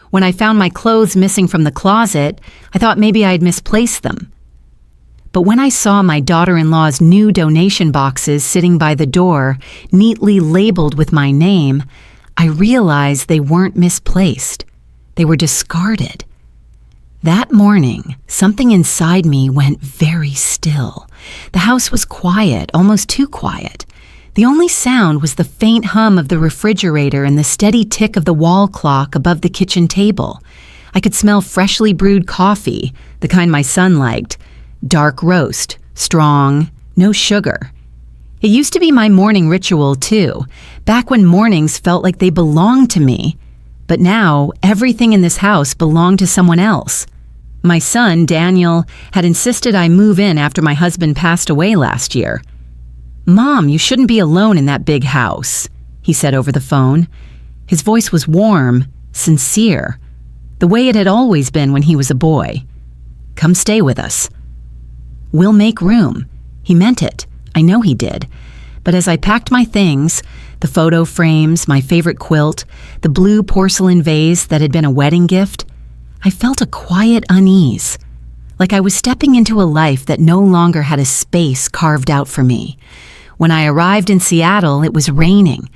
When I found my clothes missing from the closet, I thought maybe I'd misplaced them. But when I saw my daughter-in-law's new donation boxes sitting by the door, neatly labeled with my name, I realized they weren't misplaced. They were discarded. That morning, something inside me went very still. The house was quiet, almost too quiet. The only sound was the faint hum of the refrigerator and the steady tick of the wall clock above the kitchen table. I could smell freshly brewed coffee, the kind my son liked. Dark roast, strong, no sugar. It used to be my morning ritual too, back when mornings felt like they belonged to me. But now, everything in this house belonged to someone else. My son, Daniel, had insisted I move in after my husband passed away last year. "Mom, you shouldn't be alone in that big house," he said over the phone. His voice was warm, sincere, the way it had always been when he was a boy. "Come stay with us." "We'll make room." He meant it. I know he did. But as I packed my things, the photo frames, my favorite quilt, the blue porcelain vase that had been a wedding gift, I felt a quiet unease, like I was stepping into a life that no longer had a space carved out for me. When I arrived in Seattle, it was raining,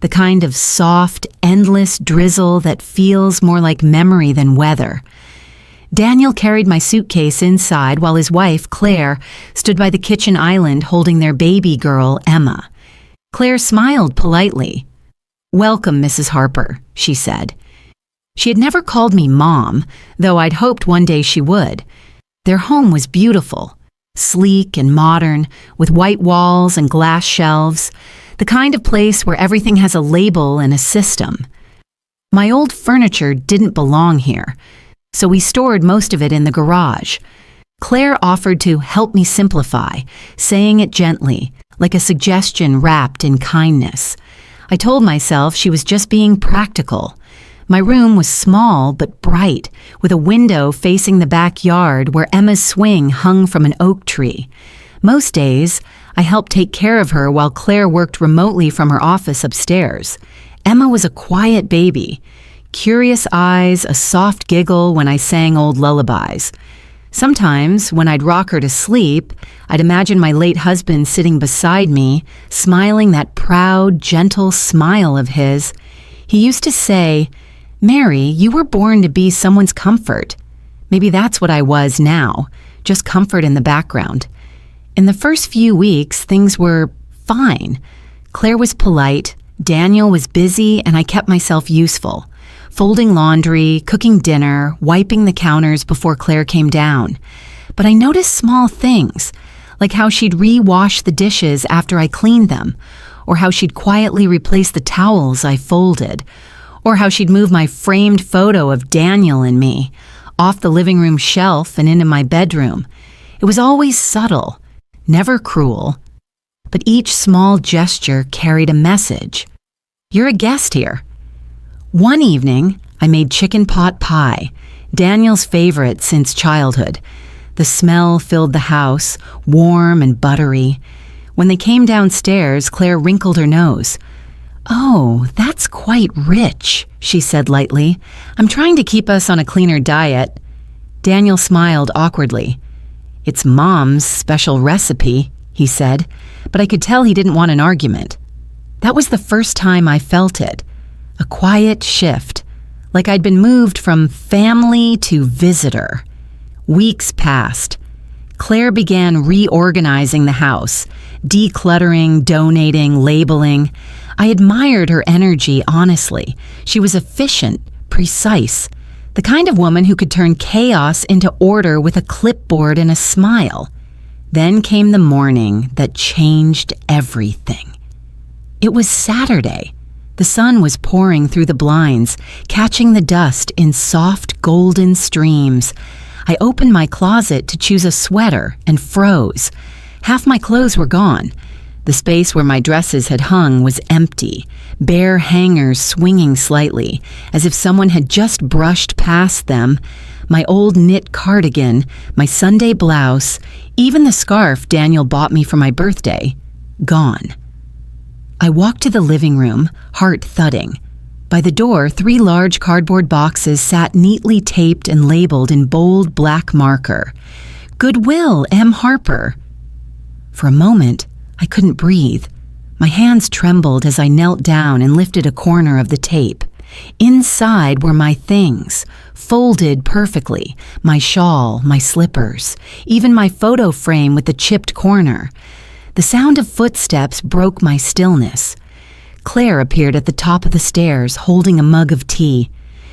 the kind of soft, endless drizzle that feels more like memory than weather. Daniel carried my suitcase inside while his wife, Claire, stood by the kitchen island holding their baby girl, Emma. Claire smiled politely. "Welcome, Mrs. Harper," she said. She had never called me Mom, though I'd hoped one day she would. Their home was beautiful, sleek and modern, with white walls and glass shelves, the kind of place where everything has a label and a system. My old furniture didn't belong here, so we stored most of it in the garage. Claire offered to help me simplify, saying it gently, like a suggestion wrapped in kindness. I told myself she was just being practical. My room was small but bright, with a window facing the backyard where Emma's swing hung from an oak tree. Most days, I helped take care of her while Claire worked remotely from her office upstairs. Emma was a quiet baby. Curious eyes, a soft giggle when I sang old lullabies. Sometimes, when I'd rock her to sleep, I'd imagine my late husband sitting beside me, smiling that proud, gentle smile of his. He used to say, "Mary, you were born to be someone's comfort." Maybe that's what I was now, just comfort in the background. In the first few weeks, things were fine. Claire was polite, Daniel was busy, and I kept myself useful. Folding laundry, cooking dinner, wiping the counters before Claire came down. But I noticed small things, like how she'd re-wash the dishes after I cleaned them, or how she'd quietly replace the towels I folded, or how she'd move my framed photo of Daniel and me off the living room shelf and into my bedroom. It was always subtle, never cruel, but each small gesture carried a message. "You're a guest here." One evening, I made chicken pot pie, Daniel's favorite since childhood. The smell filled the house, warm and buttery. When they came downstairs, Claire wrinkled her nose. "Oh, that's quite rich," she said lightly. "I'm trying to keep us on a cleaner diet." Daniel smiled awkwardly. "It's Mom's special recipe," he said, but I could tell he didn't want an argument. That was the first time I felt it. A quiet shift, like I'd been moved from family to visitor. Weeks passed. Claire began reorganizing the house, decluttering, donating, labeling. I admired her energy, honestly. She was efficient, precise, the kind of woman who could turn chaos into order with a clipboard and a smile. Then came the morning that changed everything. It was Saturday. The sun was pouring through the blinds, catching the dust in soft golden streams. I opened my closet to choose a sweater and froze. Half my clothes were gone. The space where my dresses had hung was empty, bare hangers swinging slightly, as if someone had just brushed past them. My old knit cardigan, my Sunday blouse, even the scarf Daniel bought me for my birthday, gone. I walked to the living room, heart thudding. By the door, 3 large cardboard boxes sat neatly taped and labeled in bold black marker. Goodwill, M. Harper. For a moment, I couldn't breathe. My hands trembled as I knelt down and lifted a corner of the tape. Inside were my things, folded perfectly, my shawl, my slippers, even my photo frame with the chipped corner. The sound of footsteps broke my stillness. Claire appeared at the top of the stairs, holding a mug of tea.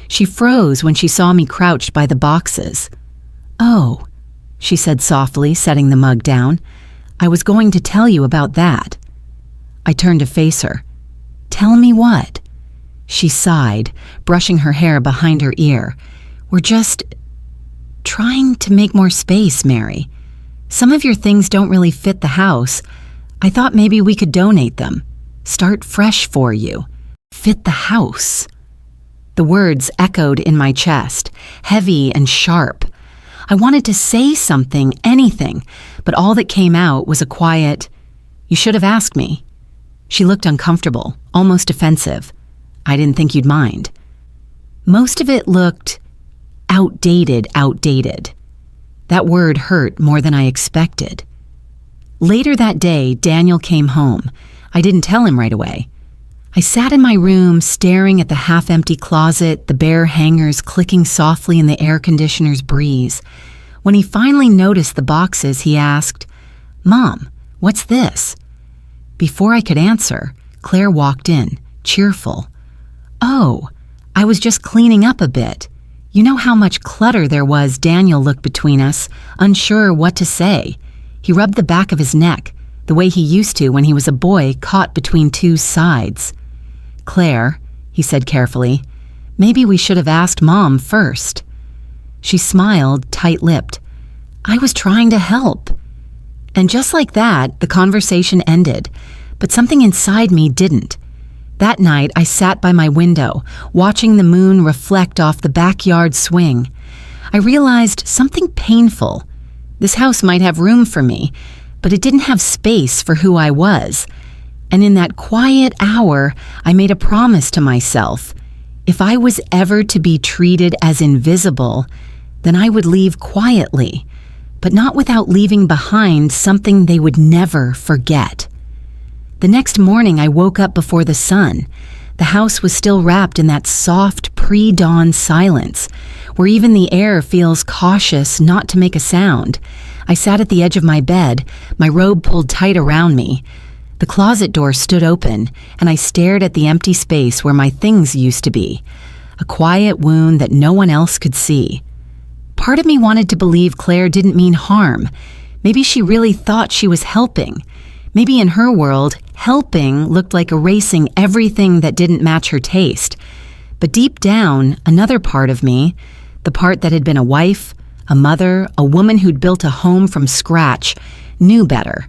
She froze when she saw me crouched by the boxes. "Oh," she said softly, setting the mug down. "I was going to tell you about that." I turned to face her. "Tell me what?" She sighed, brushing her hair behind her ear. "We're just trying to make more space, Mary. Some of your things don't really fit the house. I thought maybe we could donate them. Start fresh for you. Fit the house." The words echoed in my chest, heavy and sharp. I wanted to say something, anything, but all that came out was a quiet, "You should have asked me." She looked uncomfortable, almost offensive. "I didn't think you'd mind." Most of it looked outdated. That word hurt more than I expected. Later that day, Daniel came home. I didn't tell him right away. I sat in my room staring at the half-empty closet, the bare hangers clicking softly in the air conditioner's breeze. When he finally noticed the boxes, he asked, "Mom, what's this?" Before I could answer, Claire walked in, cheerful. "Oh, I was just cleaning up a bit. You know how much clutter there was." Daniel looked between us, unsure what to say. He rubbed the back of his neck, the way he used to when he was a boy caught between 2 sides. "Claire," he said carefully, "maybe we should have asked Mom first." She smiled, tight-lipped. "I was trying to help." And just like that, the conversation ended, but something inside me didn't. That night, I sat by my window, watching the moon reflect off the backyard swing. I realized something painful. This house might have room for me, but it didn't have space for who I was. And in that quiet hour, I made a promise to myself. If I was ever to be treated as invisible, then I would leave quietly, but not without leaving behind something they would never forget. The next morning, I woke up before the sun. The house was still wrapped in that soft pre-dawn silence, where even the air feels cautious not to make a sound. I sat at the edge of my bed, my robe pulled tight around me. The closet door stood open, and I stared at the empty space where my things used to be, a quiet wound that no one else could see. Part of me wanted to believe Claire didn't mean harm. Maybe she really thought she was helping. Maybe in her world, helping looked like erasing everything that didn't match her taste. But deep down, another part of me, the part that had been a wife, a mother, a woman who'd built a home from scratch, knew better.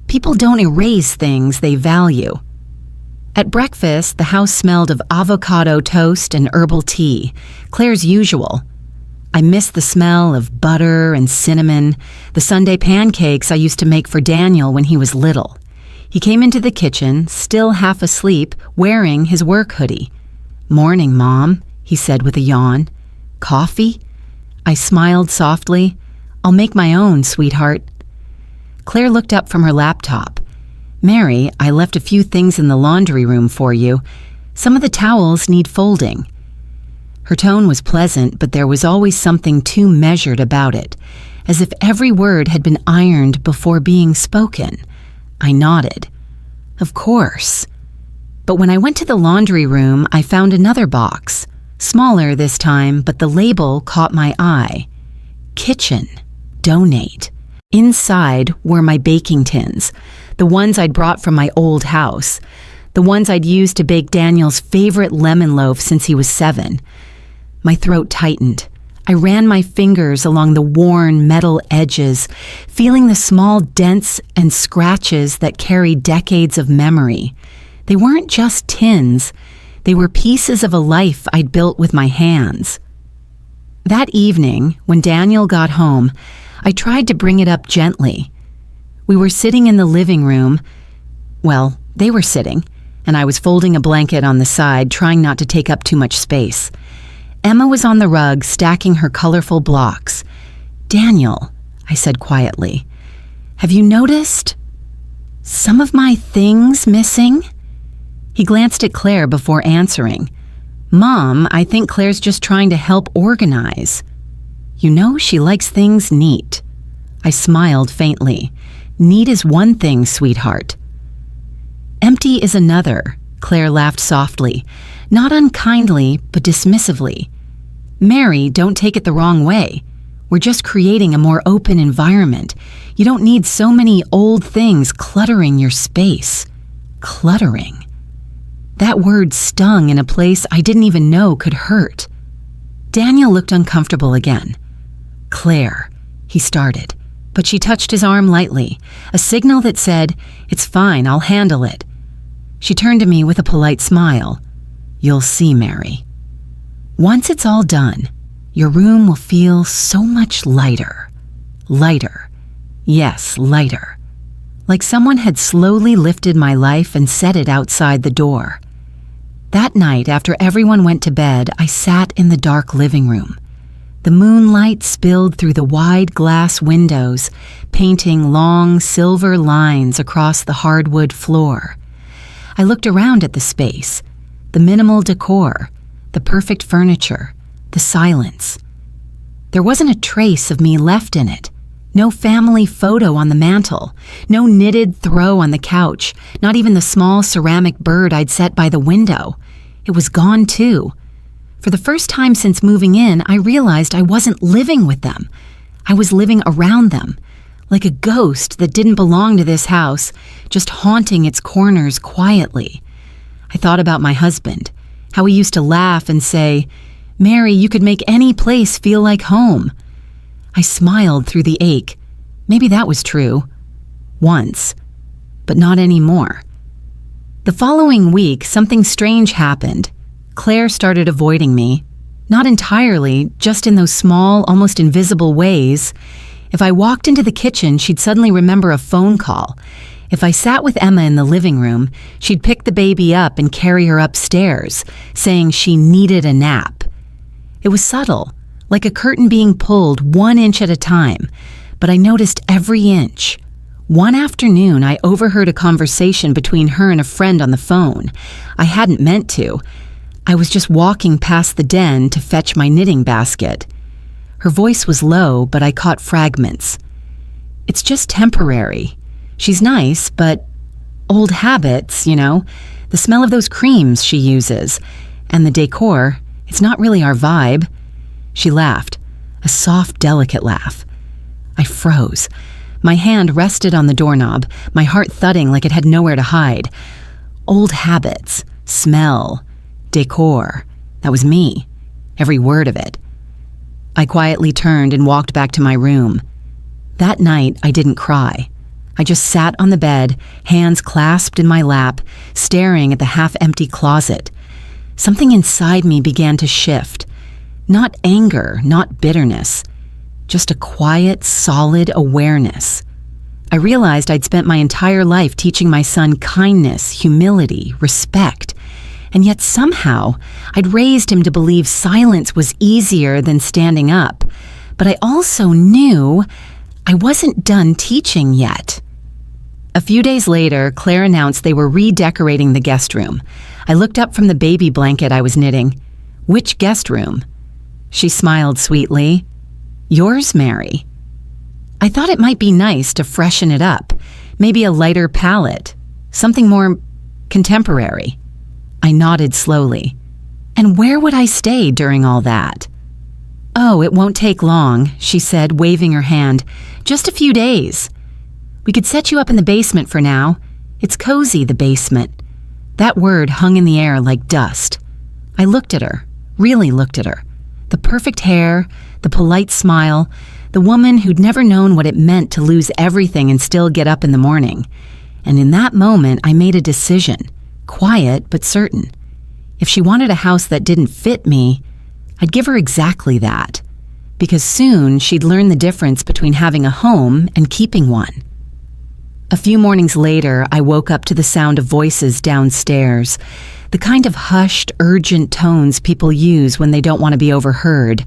People don't erase things they value. At breakfast, the house smelled of avocado toast and herbal tea, Claire's usual. I missed the smell of butter and cinnamon, the Sunday pancakes I used to make for Daniel when he was little. He came into the kitchen, still half asleep, wearing his work hoodie. "Morning, Mom," he said with a yawn. "Coffee?" I smiled softly. "I'll make my own, sweetheart." Claire looked up from her laptop. "Mary, I left a few things in the laundry room for you. Some of the towels need folding." Her tone was pleasant, but there was always something too measured about it, as if every word had been ironed before being spoken. I nodded. "Of course." But when I went to the laundry room, I found another box. Smaller this time, but the label caught my eye. Kitchen. Donate. Inside were my baking tins, the ones I'd brought from my old house, the ones I'd used to bake Daniel's favorite lemon loaf since he was 7. My throat tightened. I ran my fingers along the worn metal edges, feeling the small dents and scratches that carried decades of memory. They weren't just tins. They were pieces of a life I'd built with my hands. That evening, when Daniel got home, I tried to bring it up gently. We were sitting in the living room. Well, they were sitting, and I was folding a blanket on the side, trying not to take up too much space. Emma was on the rug, stacking her colorful blocks. "Daniel," I said quietly, "have you noticed some of my things missing?" He glanced at Claire before answering. "Mom, I think Claire's just trying to help organize. You know she likes things neat." I smiled faintly. "Neat is one thing, sweetheart." "Empty is another," Claire laughed softly, not unkindly, but dismissively. "Mary, don't take it the wrong way. We're just creating a more open environment. You don't need so many old things cluttering your space." Cluttering. That word stung in a place I didn't even know could hurt. Daniel looked uncomfortable again. "Claire," he started, but she touched his arm lightly, a signal that said, "It's fine, I'll handle it." She turned to me with a polite smile. "You'll see, Mary. Once it's all done, your room will feel so much lighter. Lighter. Yes, lighter. Like someone had slowly lifted my life and set it outside the door." That night, after everyone went to bed, I sat in the dark living room. The moonlight spilled through the wide glass windows, painting long silver lines across the hardwood floor. I looked around at the space, the minimal decor, the perfect furniture, the silence. There wasn't a trace of me left in it. No family photo on the mantel, no knitted throw on the couch, not even the small ceramic bird I'd set by the window. It was gone too. For the first time since moving in, I realized I wasn't living with them. I was living around them, like a ghost that didn't belong to this house, just haunting its corners quietly. I thought about my husband, how he used to laugh and say, "Mary, you could make any place feel like home." I smiled through the ache. Maybe that was true. Once. But not anymore. The following week, something strange happened. Claire started avoiding me. Not entirely, just in those small, almost invisible ways. If I walked into the kitchen, she'd suddenly remember a phone call. If I sat with Emma in the living room, she'd pick the baby up and carry her upstairs, saying she needed a nap. It was subtle, like a curtain being pulled 1 inch at a time, but I noticed every inch. One afternoon, I overheard a conversation between her and a friend on the phone. I hadn't meant to. I was just walking past the den to fetch my knitting basket. Her voice was low, but I caught fragments. "It's just temporary. She's nice, but old habits, you know, the smell of those creams she uses, and the decor, it's not really our vibe." She laughed, a soft, delicate laugh. I froze. My hand rested on the doorknob, my heart thudding like it had nowhere to hide. Old habits, smell, decor. That was me. Every word of it. I quietly turned and walked back to my room. That night, I didn't cry. I just sat on the bed, hands clasped in my lap, staring at the half-empty closet. Something inside me began to shift. Not anger, not bitterness. Just a quiet, solid awareness. I realized I'd spent my entire life teaching my son kindness, humility, respect. And yet somehow, I'd raised him to believe silence was easier than standing up. But I also knew I wasn't done teaching yet. A few days later, Claire announced they were redecorating the guest room. I looked up from the baby blanket I was knitting. "Which guest room?" She smiled sweetly. "Yours, Mary." I thought it might be nice to freshen it up, maybe a lighter palette, something more contemporary. I nodded slowly. "And where would I stay during all that?" "Oh, it won't take long," she said, waving her hand. "Just a few days. We could set you up in the basement for now. It's cozy, the basement." That word hung in the air like dust. I looked at her, really looked at her. The perfect hair, the polite smile, the woman who'd never known what it meant to lose everything and still get up in the morning. And in that moment, I made a decision, quiet but certain. If she wanted a house that didn't fit me, I'd give her exactly that. Because soon she'd learn the difference between having a home and keeping one. A few mornings later, I woke up to the sound of voices downstairs, the kind of hushed, urgent tones people use when they don't want to be overheard.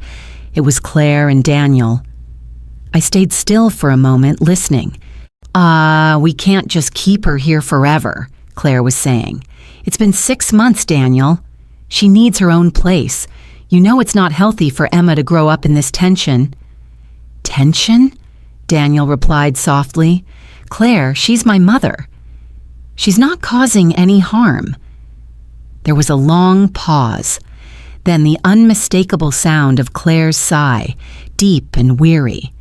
It was Claire and Daniel. I stayed still for a moment, listening. We can't just keep her here forever," Claire was saying. "It's been 6 months, Daniel. She needs her own place. You know it's not healthy for Emma to grow up in this tension." "Tension?" Daniel replied softly. "Claire, she's my mother. She's not causing any harm." There was a long pause, then the unmistakable sound of Claire's sigh, deep and weary.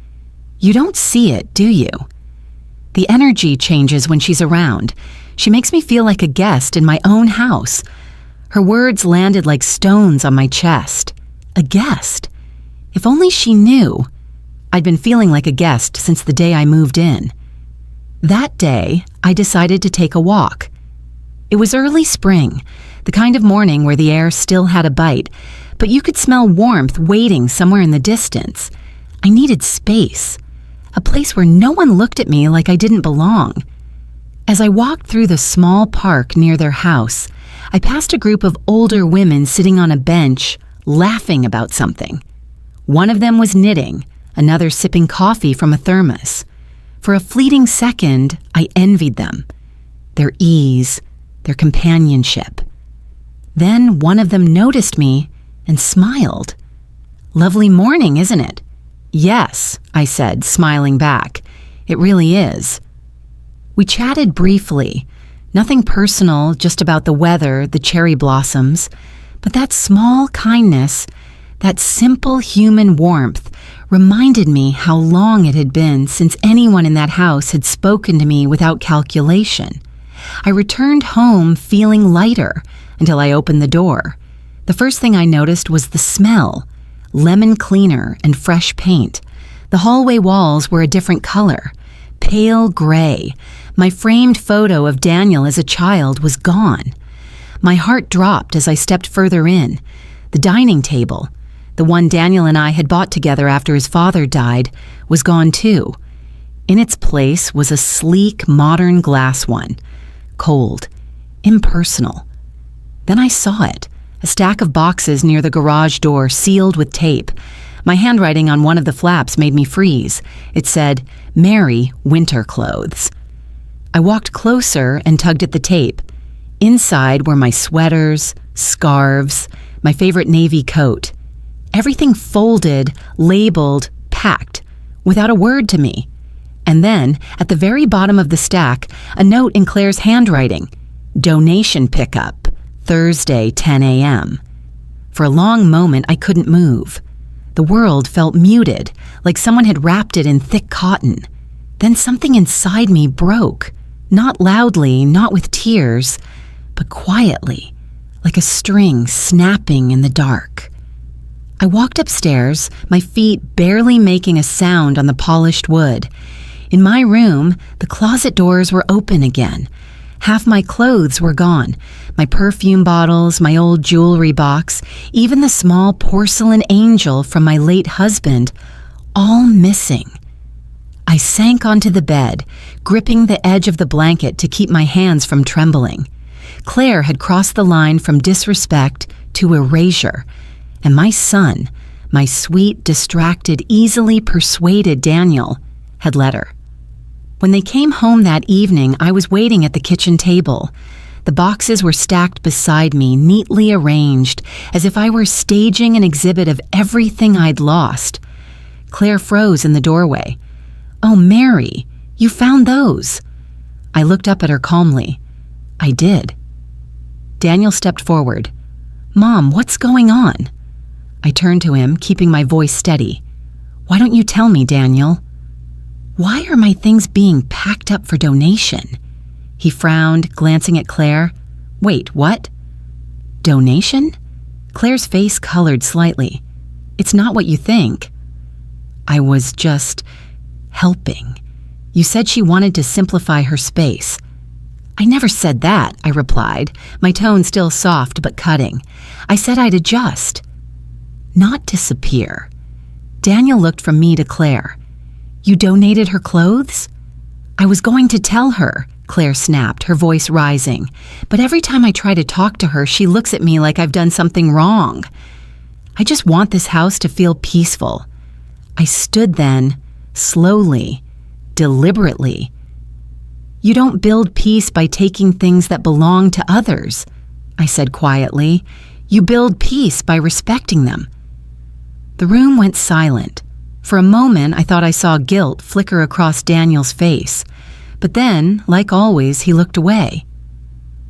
"You don't see it, do you? The energy changes when she's around. She makes me feel like a guest in my own house." Her words landed like stones on my chest. A guest? If only she knew. I'd been feeling like a guest since the day I moved in. That day, I decided to take a walk. It was early spring, the kind of morning where the air still had a bite, but you could smell warmth waiting somewhere in the distance. I needed space, a place where no one looked at me like I didn't belong. As I walked through the small park near their house, I passed a group of older women sitting on a bench, laughing about something. One of them was knitting, another sipping coffee from a thermos. For a fleeting second, I envied them, their ease, their companionship. Then one of them noticed me and smiled. "Lovely morning, isn't it?" "Yes," I said, smiling back. "It really is." We chatted briefly, nothing personal, just about the weather, the cherry blossoms. But that small kindness, that simple human warmth, reminded me how long it had been since anyone in that house had spoken to me without calculation. I returned home feeling lighter until I opened the door. The first thing I noticed was the smell, lemon cleaner and fresh paint. The hallway walls were a different color, pale gray. My framed photo of Daniel as a child was gone. My heart dropped as I stepped further in. The dining table, the one Daniel and I had bought together after his father died, was gone too. In its place was a sleek, modern glass one, cold, impersonal. Then I saw it, a stack of boxes near the garage door sealed with tape. My handwriting on one of the flaps made me freeze. It said, "Mary, winter clothes." I walked closer and tugged at the tape. Inside were my sweaters, scarves, my favorite navy coat. Everything folded, labeled, packed, without a word to me. And then, at the very bottom of the stack, a note in Claire's handwriting. "Donation pickup, Thursday, 10 a.m. For a long moment, I couldn't move. The world felt muted, like someone had wrapped it in thick cotton. Then something inside me broke, not loudly, not with tears, but quietly, like a string snapping in the dark. I walked upstairs, my feet barely making a sound on the polished wood. In my room, the closet doors were open again. Half my clothes were gone, my perfume bottles, my old jewelry box, even the small porcelain angel from my late husband, all missing. I sank onto the bed, gripping the edge of the blanket to keep my hands from trembling. Claire had crossed the line from disrespect to erasure, and my son, my sweet, distracted, easily persuaded Daniel, had let her. When they came home that evening, I was waiting at the kitchen table. The boxes were stacked beside me, neatly arranged, as if I were staging an exhibit of everything I'd lost. Claire froze in the doorway. "Oh, Mary, you found those." I looked up at her calmly. "I did." Daniel stepped forward. "Mom, what's going on?" I turned to him, keeping my voice steady. "Why don't you tell me, Daniel?" "Why are my things being packed up for donation?" He frowned, glancing at Claire. "Wait, what? Donation?" Claire's face colored slightly. "It's not what you think." "I was just helping. You said she wanted to simplify her space." "I never said that," I replied, my tone still soft but cutting. "I said I'd adjust, not disappear." Daniel looked from me to Claire. "You donated her clothes?" I was going to tell her, Claire snapped, her voice rising. But every time I try to talk to her, she looks at me like I've done something wrong. I just want this house to feel peaceful. I stood then, slowly, deliberately. You don't build peace by taking things that belong to others, I said quietly. You build peace by respecting them. The room went silent. For a moment, I thought I saw guilt flicker across Daniel's face. But then, like always, he looked away.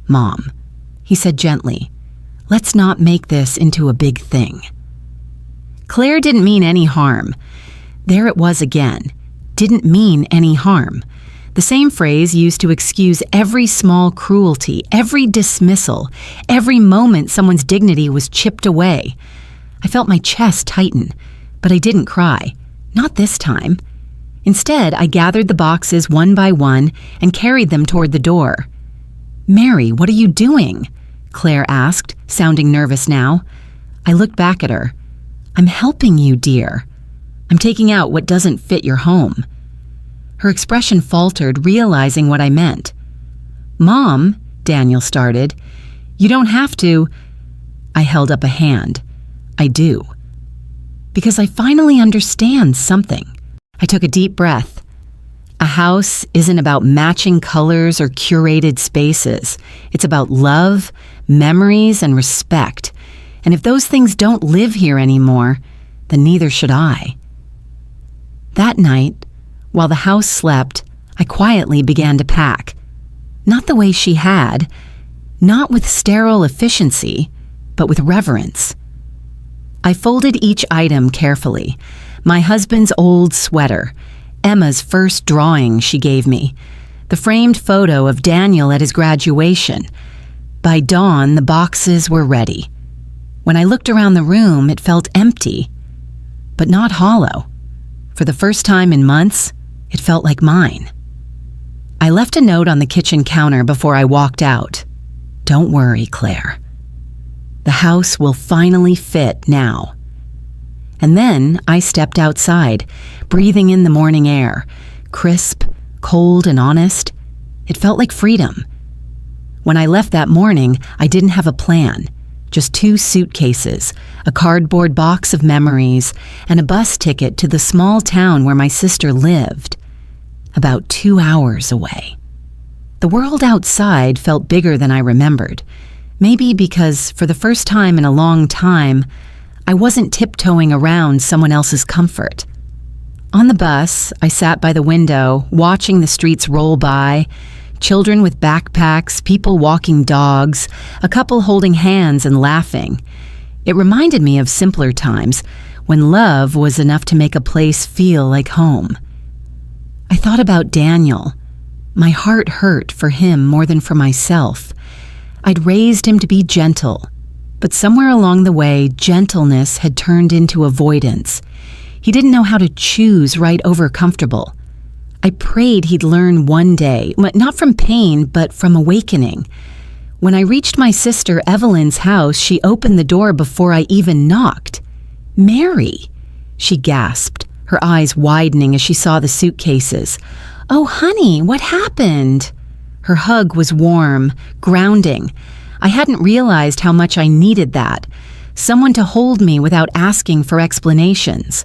Mom, he said gently, let's not make this into a big thing. Claire didn't mean any harm. There it was again. Didn't mean any harm. The same phrase used to excuse every small cruelty, every dismissal, every moment someone's dignity was chipped away. I felt my chest tighten, but I didn't cry. Not this time. Instead, I gathered the boxes one by one and carried them toward the door. Mary, what are you doing? Claire asked, sounding nervous now. I looked back at her. I'm helping you, dear. I'm taking out what doesn't fit your home. Her expression faltered, realizing what I meant. Mom, Daniel started, you don't have to. I held up a hand. I do. Because I finally understand something. I took a deep breath. A house isn't about matching colors or curated spaces. It's about love, memories, and respect. And if those things don't live here anymore, then neither should I. That night, while the house slept, I quietly began to pack. Not the way she had, not with sterile efficiency, but with reverence. I folded each item carefully. My husband's old sweater, Emma's first drawing she gave me, the framed photo of Daniel at his graduation. By dawn, the boxes were ready. When I looked around the room, it felt empty, but not hollow. For the first time in months, it felt like mine. I left a note on the kitchen counter before I walked out. Don't worry, Claire. The house will finally fit now. And then I stepped outside, breathing in the morning air, crisp, cold, and honest. It felt like freedom. When I left that morning, I didn't have a plan. Just 2 suitcases, a cardboard box of memories, and a bus ticket to the small town where my sister lived, about 2 hours away. The world outside felt bigger than I remembered, maybe because for the first time in a long time, I wasn't tiptoeing around someone else's comfort. On the bus, I sat by the window, watching the streets roll by, children with backpacks, people walking dogs, a couple holding hands and laughing. It reminded me of simpler times, when love was enough to make a place feel like home. I thought about Daniel. My heart hurt for him more than for myself. I'd raised him to be gentle, but somewhere along the way, gentleness had turned into avoidance. He didn't know how to choose right over comfortable. I prayed he'd learn one day, not from pain, but from awakening. When I reached my sister Evelyn's house, she opened the door before I even knocked. Mary, she gasped, her eyes widening as she saw the suitcases. Oh, honey, what happened? Her hug was warm, grounding. I hadn't realized how much I needed that. Someone to hold me without asking for explanations.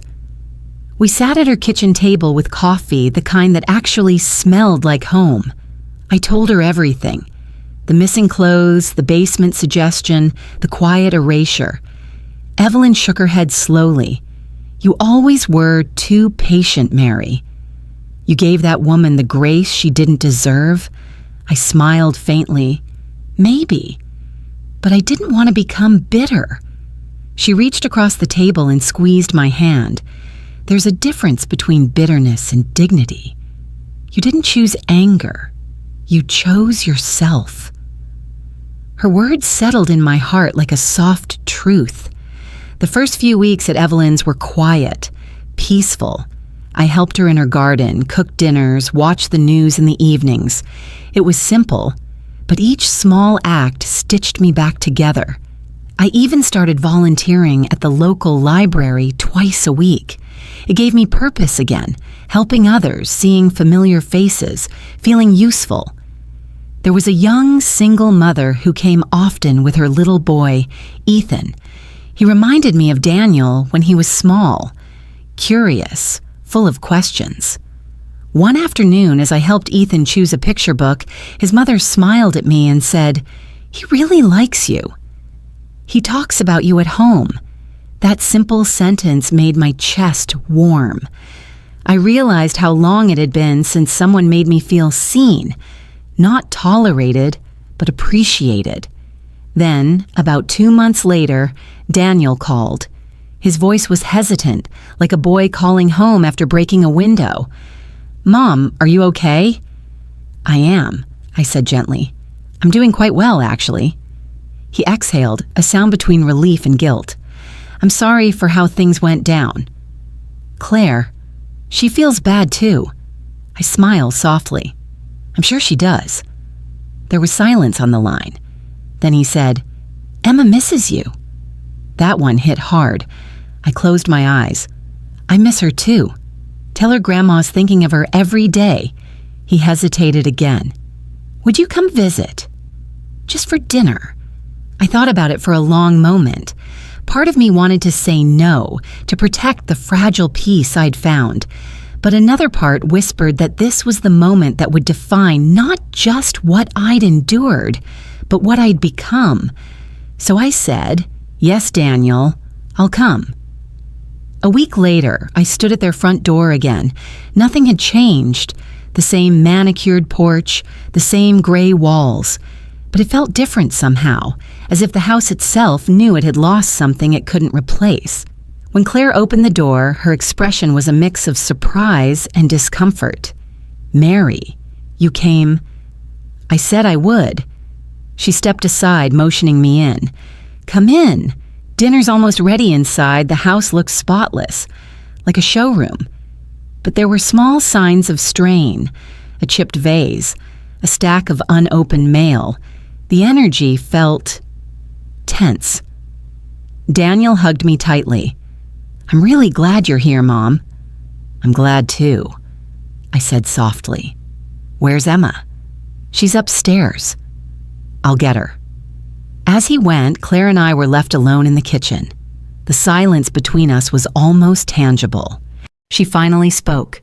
We sat at her kitchen table with coffee, the kind that actually smelled like home. I told her everything. The missing clothes, the basement suggestion, the quiet erasure. Evelyn shook her head slowly. You always were too patient, Mary. You gave that woman the grace she didn't deserve. I smiled faintly. Maybe. But I didn't want to become bitter. She reached across the table and squeezed my hand. There's a difference between bitterness and dignity. You didn't choose anger. You chose yourself. Her words settled in my heart like a soft truth. The first few weeks at Evelyn's were quiet, peaceful. I helped her in her garden, cooked dinners, watched the news in the evenings. It was simple, but each small act stitched me back together. I even started volunteering at the local library twice a week. It gave me purpose again, helping others, seeing familiar faces, feeling useful. There was a young, single mother who came often with her little boy, Ethan. He reminded me of Daniel when he was small, curious, full of questions. One afternoon, as I helped Ethan choose a picture book, his mother smiled at me and said, "He really likes you. He talks about you at home." That simple sentence made my chest warm. I realized how long it had been since someone made me feel seen, not tolerated, but appreciated. Then, about 2 months later, Daniel called. His voice was hesitant, like a boy calling home after breaking a window. "Mom, are you okay?" "I am," I said gently. "I'm doing quite well, actually." He exhaled, a sound between relief and guilt. "I'm sorry for how things went down." "Claire, she feels bad too." I smiled softly. "I'm sure she does." There was silence on the line. Then he said, "Emma misses you." That one hit hard. I closed my eyes. "I miss her too. Tell her Grandma's thinking of her every day." He hesitated again. "Would you come visit? Just for dinner?" I thought about it for a long moment. Part of me wanted to say no, to protect the fragile peace I'd found. But another part whispered that this was the moment that would define not just what I'd endured, but what I'd become. So I said, "Yes, Daniel, I'll come." A week later, I stood at their front door again. Nothing had changed. The same manicured porch, the same gray walls. But it felt different somehow, as if the house itself knew it had lost something it couldn't replace. When Claire opened the door, her expression was a mix of surprise and discomfort. "Mary, you came." I said I would. She stepped aside, motioning me in. "Come in. Dinner's almost ready inside. The house looks spotless, like a showroom." But there were small signs of strain, a chipped vase, a stack of unopened mail. The energy felt tense. Daniel hugged me tightly. "I'm really glad you're here, Mom." "I'm glad too," I said softly. "Where's Emma?" "She's upstairs." "I'll get her." As he went, Claire and I were left alone in the kitchen. The silence between us was almost tangible. She finally spoke.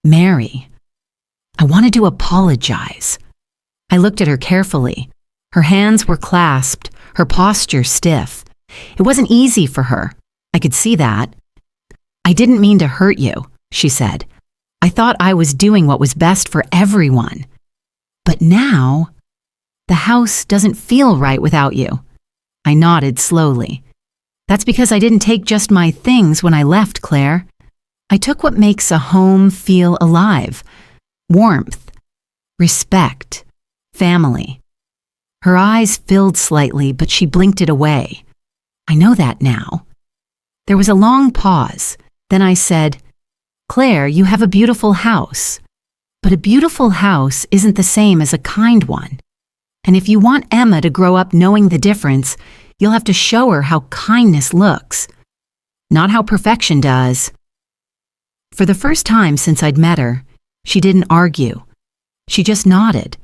"Mary, I wanted to apologize." I looked at her carefully. Her hands were clasped, her posture stiff. It wasn't easy for her. I could see that. "I didn't mean to hurt you," she said. "I thought I was doing what was best for everyone. But now, the house doesn't feel right without you." I nodded slowly. "That's because I didn't take just my things when I left, Claire. I took what makes a home feel alive. Warmth, respect, family." Her eyes filled slightly, but she blinked it away. "I know that now." There was a long pause. Then I said, "Claire, you have a beautiful house. But a beautiful house isn't the same as a kind one. And if you want Emma to grow up knowing the difference, you'll have to show her how kindness looks, not how perfection does." For the first time since I'd met her, she didn't argue. She just nodded.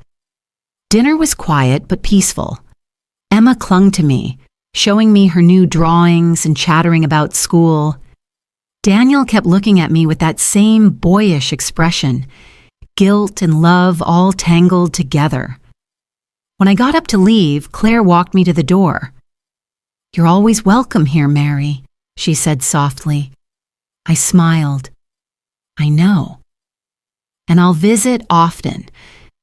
Dinner was quiet but peaceful. Emma clung to me, showing me her new drawings and chattering about school. Daniel kept looking at me with that same boyish expression, guilt and love all tangled together. When I got up to leave, Claire walked me to the door. "You're always welcome here, Mary," she said softly. I smiled. "I know. And I'll visit often,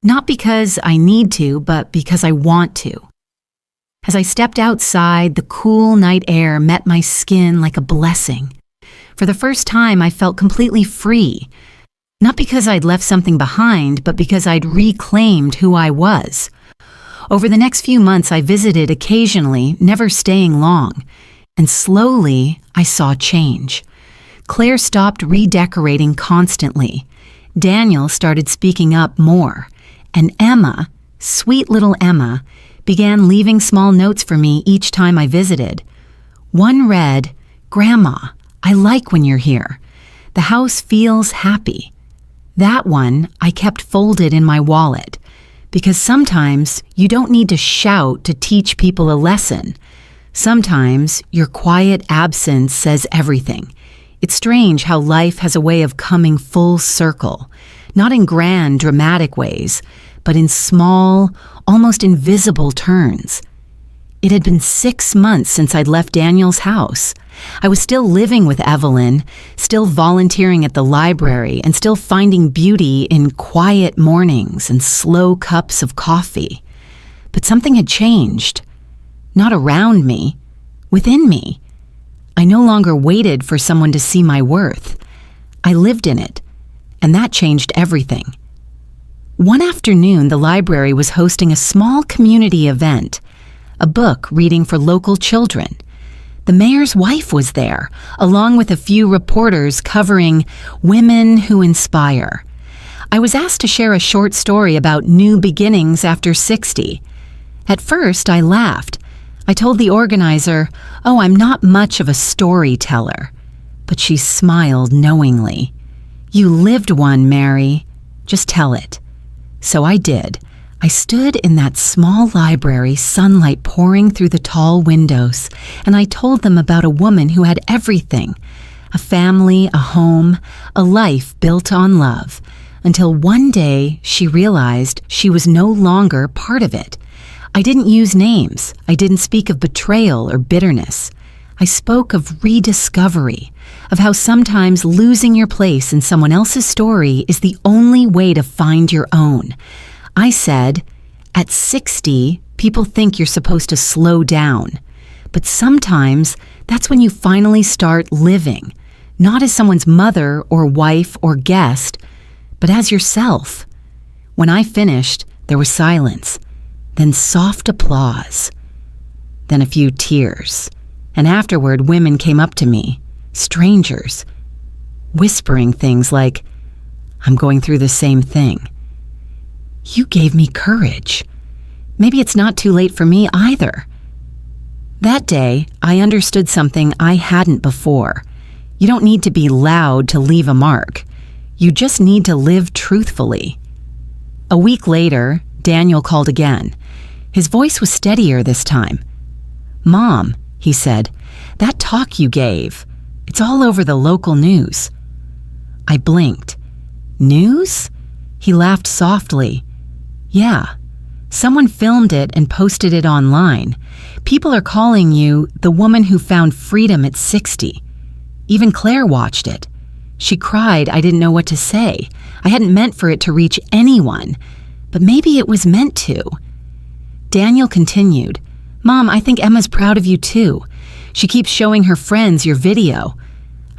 not because I need to, but because I want to." As I stepped outside, the cool night air met my skin like a blessing. For the first time, I felt completely free, not because I'd left something behind, but because I'd reclaimed who I was. Over the next few months, I visited occasionally, never staying long, and slowly I saw change. Claire stopped redecorating constantly. Daniel started speaking up more. And Emma, sweet little Emma, began leaving small notes for me each time I visited. One read, "Grandma, I like when you're here. The house feels happy. That one I kept folded in my wallet, because sometimes you don't need to shout to teach people a lesson. Sometimes your quiet absence says everything. It's strange how life has a way of coming full circle, not in grand, dramatic ways, but in small, almost invisible turns. It had been 6 months since I'd left Daniel's house. I was still living with Evelyn, still volunteering at the library, and still finding beauty in quiet mornings and slow cups of coffee. But something had changed. Not around me, within me. I no longer waited for someone to see my worth. I lived in it, and that changed everything. One afternoon, the library was hosting a small community event, a book reading for local children. The mayor's wife was there, along with a few reporters covering women who inspire. I was asked to share a short story about new beginnings after 60. At first, I laughed. I told the organizer, "Oh, I'm not much of a storyteller." But she smiled knowingly. "You lived one, Mary. Just tell it." So I did. I stood in that small library, sunlight pouring through the tall windows, and I told them about a woman who had everything: a family, a home, a life built on love, until one day she realized she was no longer part of it. I didn't use names. I didn't speak of betrayal or bitterness. I spoke of rediscovery, of how sometimes losing your place in someone else's story is the only way to find your own. I said, at 60, people think you're supposed to slow down. But sometimes that's when you finally start living, not as someone's mother or wife or guest, but as yourself. When I finished, there was silence, then soft applause, then a few tears. And afterward, women came up to me, strangers, whispering things like, "I'm going through the same thing." You gave me courage. Maybe it's not too late for me either. That day, I understood something I hadn't before. You don't need to be loud to leave a mark. You just need to live truthfully. A week later, Daniel called again. His voice was steadier this time. "Mom," he said, "that talk you gave, it's all over the local news." I blinked. "News?" He laughed softly. "Yeah, someone filmed it and posted it online. People are calling you the woman who found freedom at 60. Even Claire watched it. She cried. I didn't know what to say. I hadn't meant for it to reach anyone, but maybe it was meant to." Daniel continued, "Mom, I think Emma's proud of you too. She keeps showing her friends your video."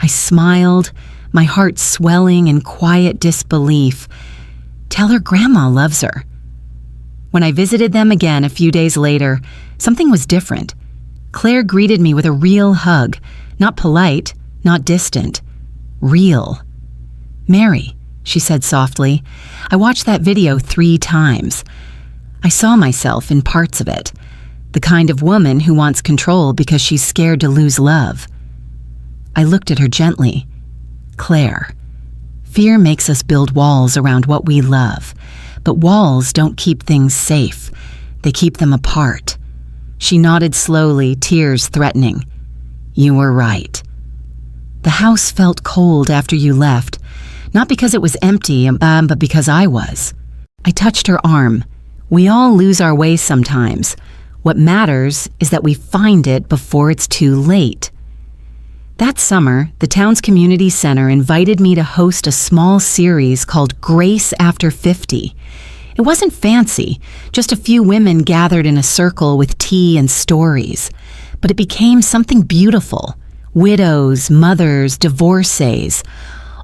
I smiled, my heart swelling in quiet disbelief. "Tell her Grandma loves her." When I visited them again a few days later, something was different. Claire greeted me with a real hug, not polite, not distant, real. "Mary," she said softly, "I watched that video 3 times. I saw myself in parts of it. The kind of woman who wants control because she's scared to lose love." I looked at her gently. "Claire, fear makes us build walls around what we love, but walls don't keep things safe. They keep them apart." She nodded slowly, tears threatening. "You were right." The house felt cold after you left, not because it was empty, but because I was. I touched her arm. We all lose our way sometimes. What matters is that we find it before it's too late. That summer, the town's community center invited me to host a small series called Grace After 50. It wasn't fancy, just a few women gathered in a circle with tea and stories. But it became something beautiful. Widows, mothers, divorcees,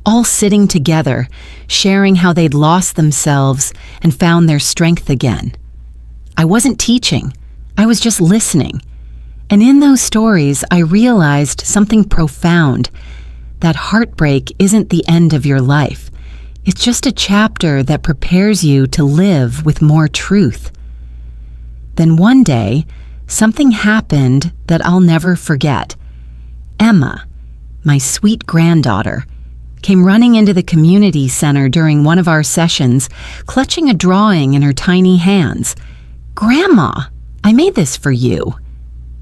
all sitting together, sharing how they'd lost themselves and found their strength again. I wasn't teaching. I was just listening. And in those stories, I realized something profound, that heartbreak isn't the end of your life. It's just a chapter that prepares you to live with more truth. Then one day, something happened that I'll never forget. Emma, my sweet granddaughter, came running into the community center during one of our sessions, clutching a drawing in her tiny hands. "Grandma, I made this for you."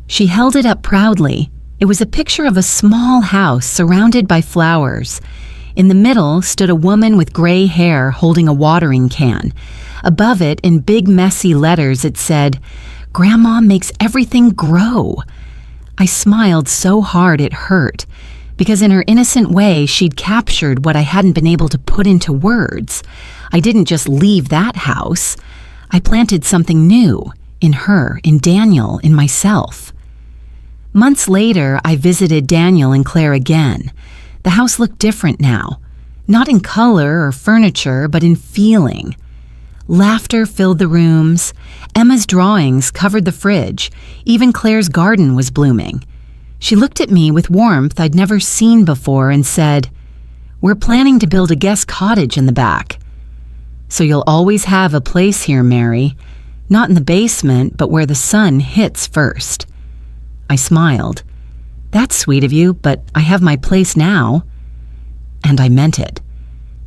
She held it up proudly. It was a picture of a small house surrounded by flowers. In the middle stood a woman with gray hair holding a watering can. Above it, in big messy letters, it said, "Grandma makes everything grow." I smiled so hard it hurt, because in her innocent way, she'd captured what I hadn't been able to put into words. I didn't just leave that house. I planted something new, in her, in Daniel, in myself. Months later, I visited Daniel and Claire again. The house looked different now, not in color or furniture, but in feeling. Laughter filled the rooms. Emma's drawings covered the fridge. Even Claire's garden was blooming. She looked at me with warmth I'd never seen before and said, "We're planning to build a guest cottage in the back. So you'll always have a place here, Mary. Not in the basement, but where the sun hits first." I smiled. "That's sweet of you, but I have my place now." And I meant it.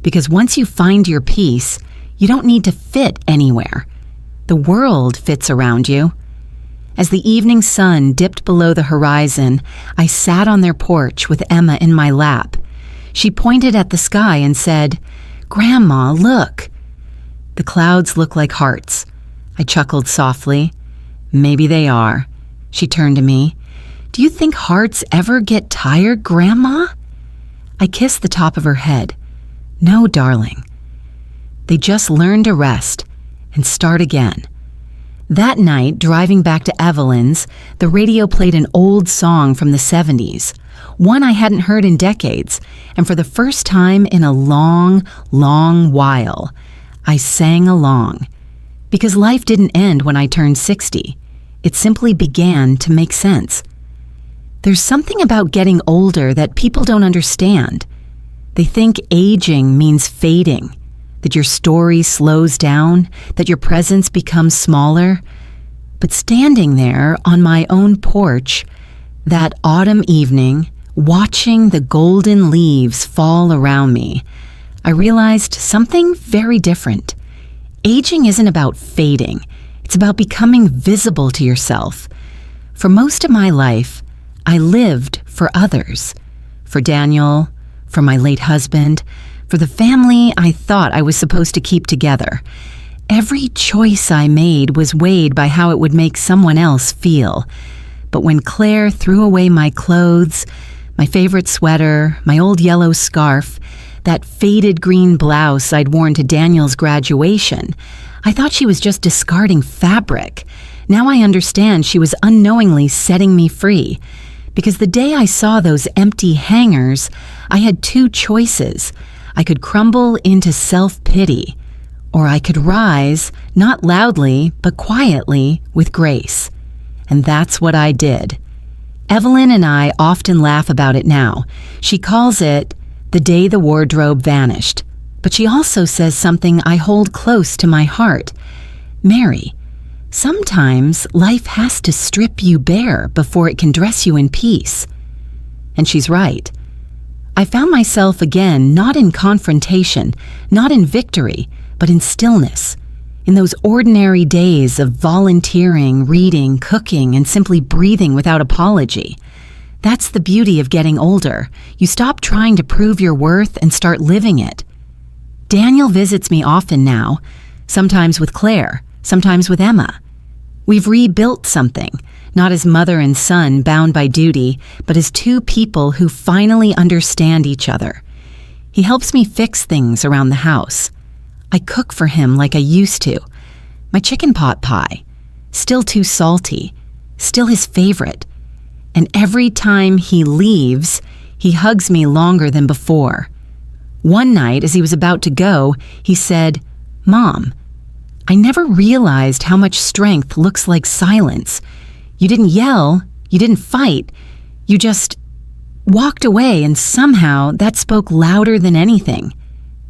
Because once you find your peace, you don't need to fit anywhere. The world fits around you. As the evening sun dipped below the horizon, I sat on their porch with Emma in my lap. She pointed at the sky and said, "Grandma, look." "The clouds look like hearts." I chuckled softly. "Maybe they are." She turned to me. "Do you think hearts ever get tired, Grandma?" I kissed the top of her head. "No, darling. They just learn to rest and start again." That night, driving back to Evelyn's, the radio played an old song from the 70s, one I hadn't heard in decades, and for the first time in a long, long while, I sang along. Because life didn't end when I turned 60. It simply began to make sense. There's something about getting older that people don't understand. They think aging means fading, that your story slows down, that your presence becomes smaller. But standing there on my own porch, that autumn evening, watching the golden leaves fall around me, I realized something very different. Aging isn't about fading. It's about becoming visible to yourself. For most of my life, I lived for others. For Daniel, for my late husband, for the family I thought I was supposed to keep together. Every choice I made was weighed by how it would make someone else feel. But when Claire threw away my clothes, my favorite sweater, my old yellow scarf, that faded green blouse I'd worn to Daniel's graduation, I thought she was just discarding fabric. Now I understand she was unknowingly setting me free. Because the day I saw those empty hangers, I had two choices. I could crumble into self-pity, or I could rise, not loudly, but quietly, with grace. And that's what I did. Evelyn and I often laugh about it now. She calls it the day the wardrobe vanished. But she also says something I hold close to my heart. "Mary, sometimes life has to strip you bare before it can dress you in peace." And she's right. I found myself again not in confrontation, not in victory, but in stillness. In those ordinary days of volunteering, reading, cooking, and simply breathing without apology. That's the beauty of getting older. You stop trying to prove your worth and start living it. Daniel visits me often now, sometimes with Claire, sometimes with Emma. We've rebuilt something, not as mother and son bound by duty, but as two people who finally understand each other. He helps me fix things around the house. I cook for him like I used to. My chicken pot pie, still too salty, still his favorite. And every time he leaves, he hugs me longer than before. One night, as he was about to go, he said, "Mom, I never realized how much strength looks like silence. You didn't yell, you didn't fight, you just walked away, and somehow that spoke louder than anything."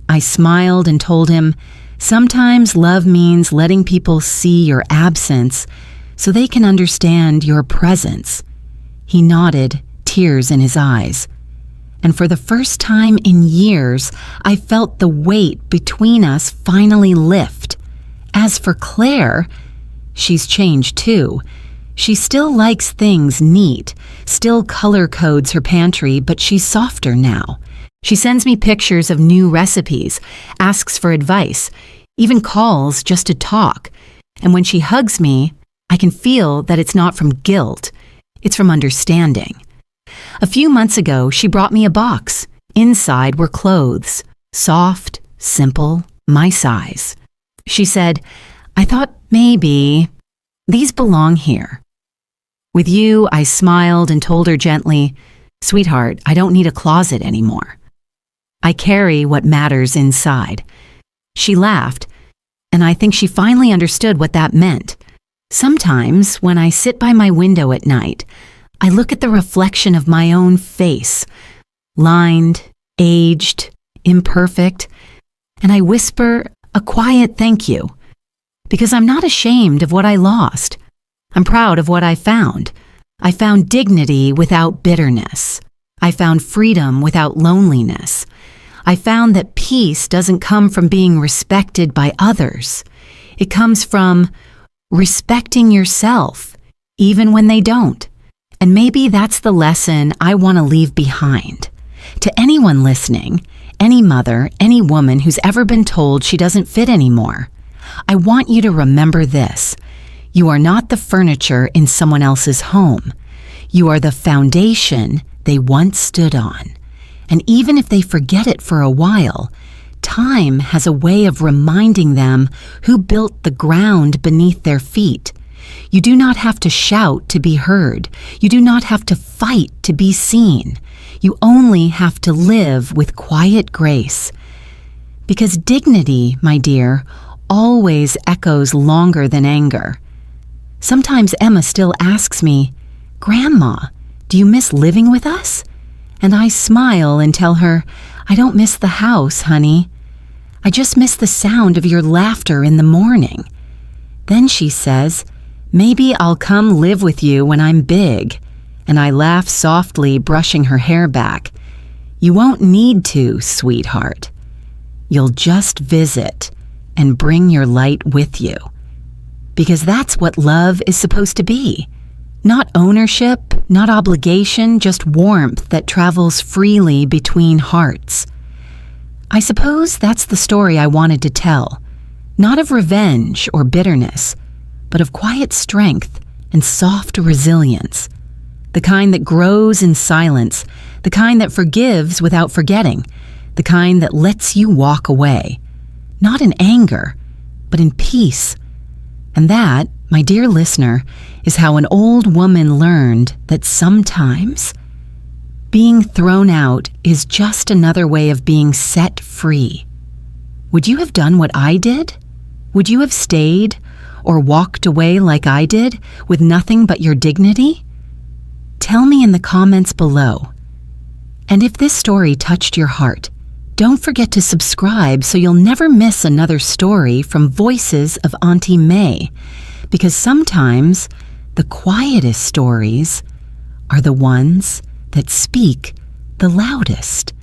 I smiled and told him, "Sometimes love means letting people see your absence so they can understand your presence." He nodded, tears in his eyes. and for the first time in years, I felt the weight between us finally lift. As for Claire, she's changed too. She still likes things neat, still color codes her pantry, but she's softer now. She sends me pictures of new recipes, asks for advice, even calls just to talk. And when she hugs me, I can feel that it's not from guilt, it's from understanding. A few months ago, she brought me a box. Inside were clothes, soft, simple, my size. She said, "I thought maybe these belong here." With you, I smiled and told her gently, "Sweetheart, I don't need a closet anymore. I carry what matters inside." She laughed, and I think she finally understood what that meant. Sometimes, when I sit by my window at night, I look at the reflection of my own face, lined, aged, imperfect, and I whisper a quiet thank you, because I'm not ashamed of what I lost. I'm proud of what I found. I found dignity without bitterness. I found freedom without loneliness. I found that peace doesn't come from being respected by others. It comes from respecting yourself, even when they don't. And maybe that's the lesson I want to leave behind. To anyone listening, any mother, any woman who's ever been told she doesn't fit anymore, I want you to remember this. You are not the furniture in someone else's home. You are the foundation they once stood on. And even if they forget it for a while, time has a way of reminding them who built the ground beneath their feet. You do not have to shout to be heard. You do not have to fight to be seen. You only have to live with quiet grace. Because dignity, my dear, always echoes longer than anger. Sometimes Emma still asks me, "Grandma, do you miss living with us?" And I smile and tell her, "I don't miss the house, honey. I just miss the sound of your laughter in the morning." Then she says, "Maybe I'll come live with you when I'm big." And I laugh softly, brushing her hair back. "You won't need to, sweetheart. You'll just visit and bring your light with you." Because that's what love is supposed to be. Not ownership, not obligation, just warmth that travels freely between hearts. I suppose that's the story I wanted to tell. Not of revenge or bitterness, but of quiet strength and soft resilience. The kind that grows in silence, the kind that forgives without forgetting, the kind that lets you walk away. Not in anger, but in peace. And that, my dear listener, is how an old woman learned that sometimes being thrown out is just another way of being set free. Would you have done what I did? Would you have stayed or walked away like I did with nothing but your dignity? Tell me in the comments below. And if this story touched your heart, don't forget to subscribe so you'll never miss another story from Voices of Auntie May, because sometimes the quietest stories are the ones that speak the loudest.